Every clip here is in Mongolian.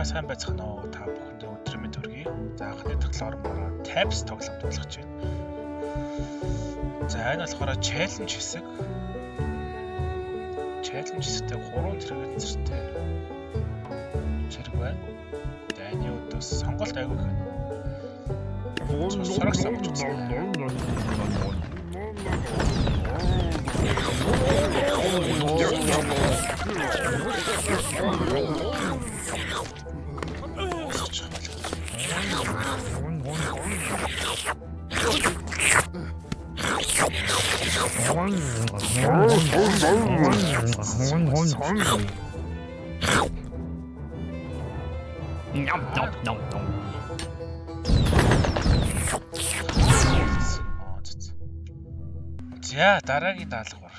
сайн байцгаана уу та бүхэнд өдрийн мэнд хүргэе. За анхны тоглоомоор Tabs тоглоом тоглож байна. За энэ болохоор challenge хэсэг. Challenge хэсэгтээ 3 зэрэг зэрэгтэй зэрэг байна. За энэ өдөөс сонголт аягүй их. Сурах сонголт үзье. За дараагийн даалгавар.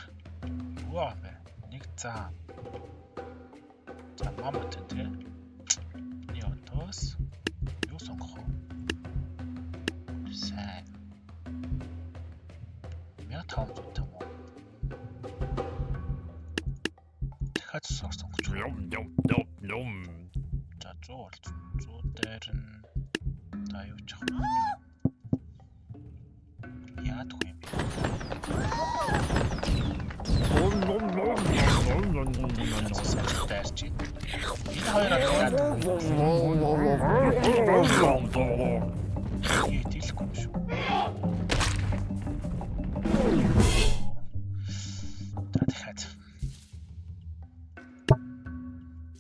Ваа бэ. Нэг цаа. За мамт тий. Ни отос. Юу сонгох вэ? Сайн. 1500 тань уу. Дахиад сонгож байна. За 100 бол 100 дээр нь та юу ч яах вэ? Яад хөө юм. Дайрч. Энэ хоёроо яад. Итэл юм шүү. Дахиад.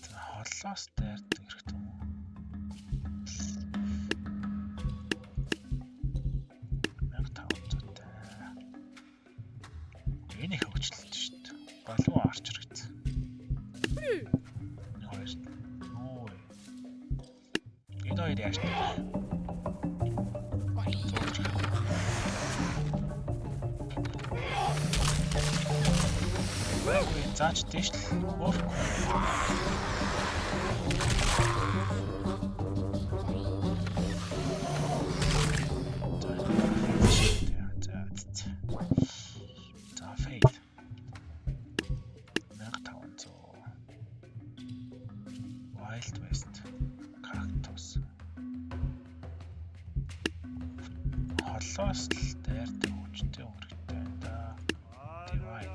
За холоос дайрдаг хэрэгтэй юм уу? Энийг хөгжлөлт шүү дээ. Балуу арч хэрэгцээ. Энэ хоёр. Ой. Энэ хоёр яаш вэ? Заач тийш л. Wild West Cactus. Холоос л дайрдаг хүчтэй өнгөрөхтэй байна да. Divine.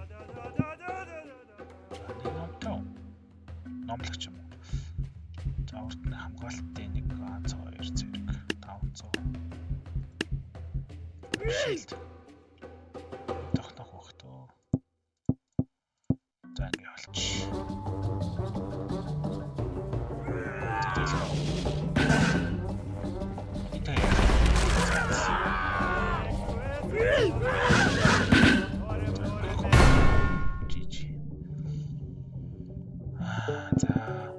Номлогч юм уу? За урд нь хамгаалтын 1 ганц 2 зэрэг 500. Shield. Тохнох байх тоо. За ингэ болч. За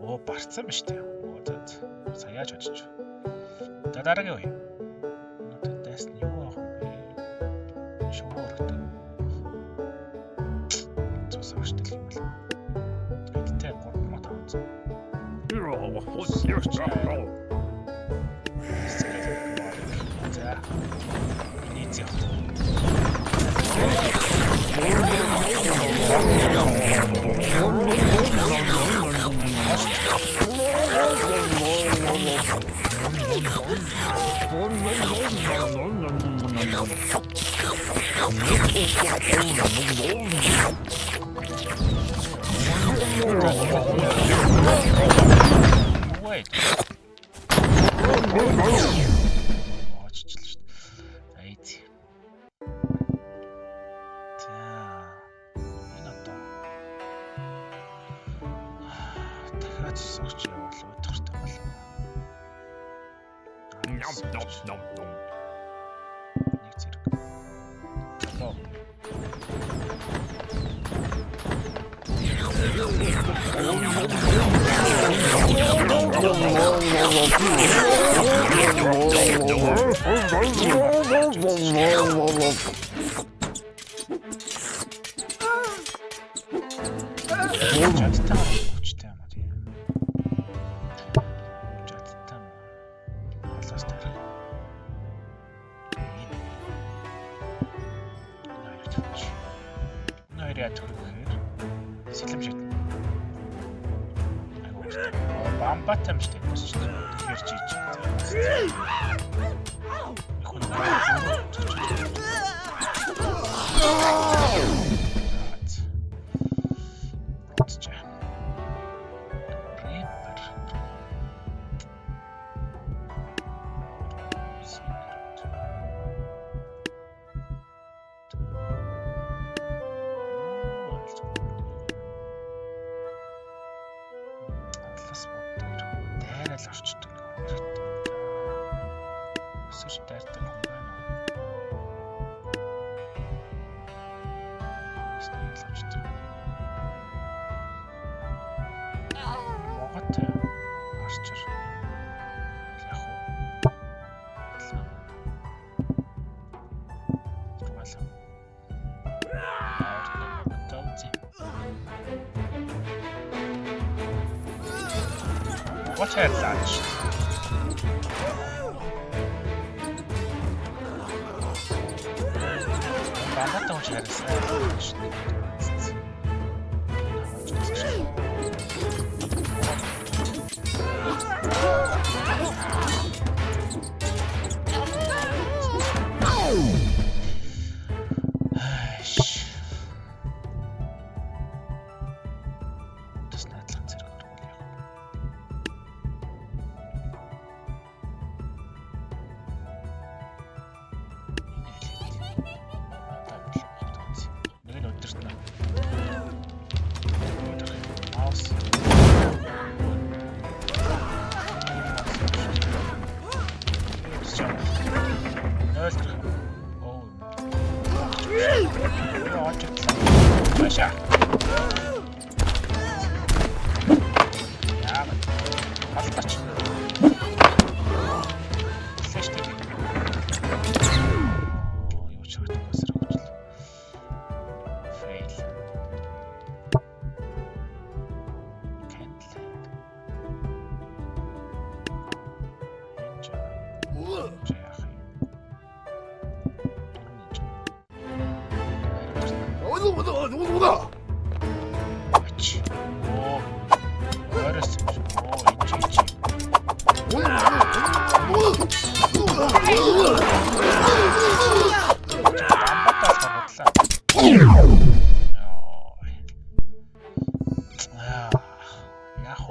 оо барцсан ба штэ. Оо за саяач очиж. За дараагийн үе. Нүдэс нь юу ах юм бэ? Шуурхтай. Цусагч тэл юм бол. Эдтэй 3500. За. Нийт яах вэ? Wait. Нэг зэрэг. Чолоо. Сэлэм шат. бамбатай юм шүү дээ. Тэгэхээр жиж. Дайрал орчдөг нэг хэрэгтэй. Өсөж дайрдаг хүн байна уу? Стил орчдөг. Моготой орчир. Яг уу. Тугаалаа. Watch out, lads. Бамбат тооч харсан. Маша. Яа. Албач. Сэштэй. Юу ч хардаг басар хөвчл. Fail. Candle. 오다. 그렇지. 오. 어렸어. 오, 있지. 야호.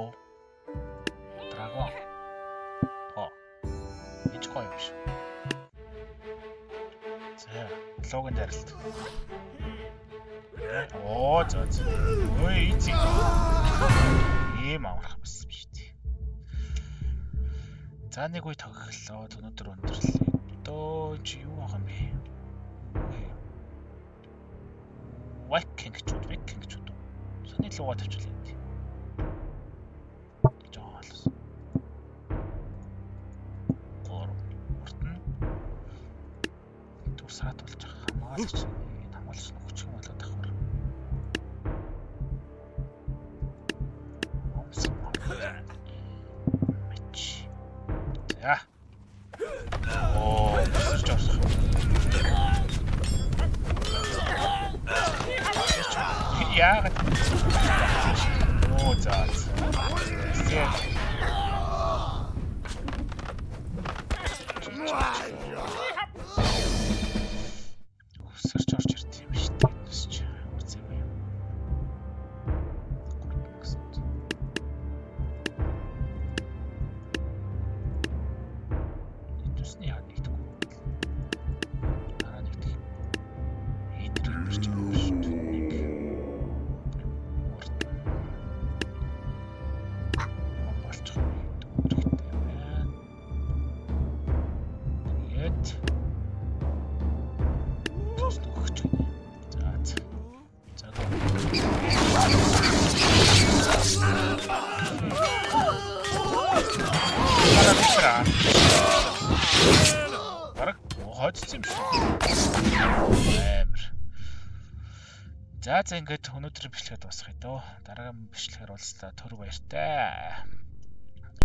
드라곤. 이쪽가 역시. 자, 슬로건 잘했어. Оо зөө. Ой эцэг. Ийм амарх байсан биш үү. За нэг үе тоглолоо. Өнөөдөр өндөрлөө. Дөө чи юу байгаа юм бэ? Viking ч. Сони лугаа тавьчихлаа энэ. Жоолс. Гор. Уртна. Тусаад болж байгаа хамгаалагч. Хамгаалагч нөхчих юм болоод давхар. Ja. Оо, сэрч орсон. Яагаад? Оо, заа. Сэрч орж ирд юм шүү дээ. Тэсч үзээ бай. Тэсний яа нэгдэг. Дараа нэгдэг. Эдрийг бэрч байгаа шүү дээ. Бараг хооцсон юм шүү. Амар. За ингээд өнөөдрийн бичлэгэд дуусгая дөө. Дараагийн бичлэгээр уулзлаа. Түр баяртай.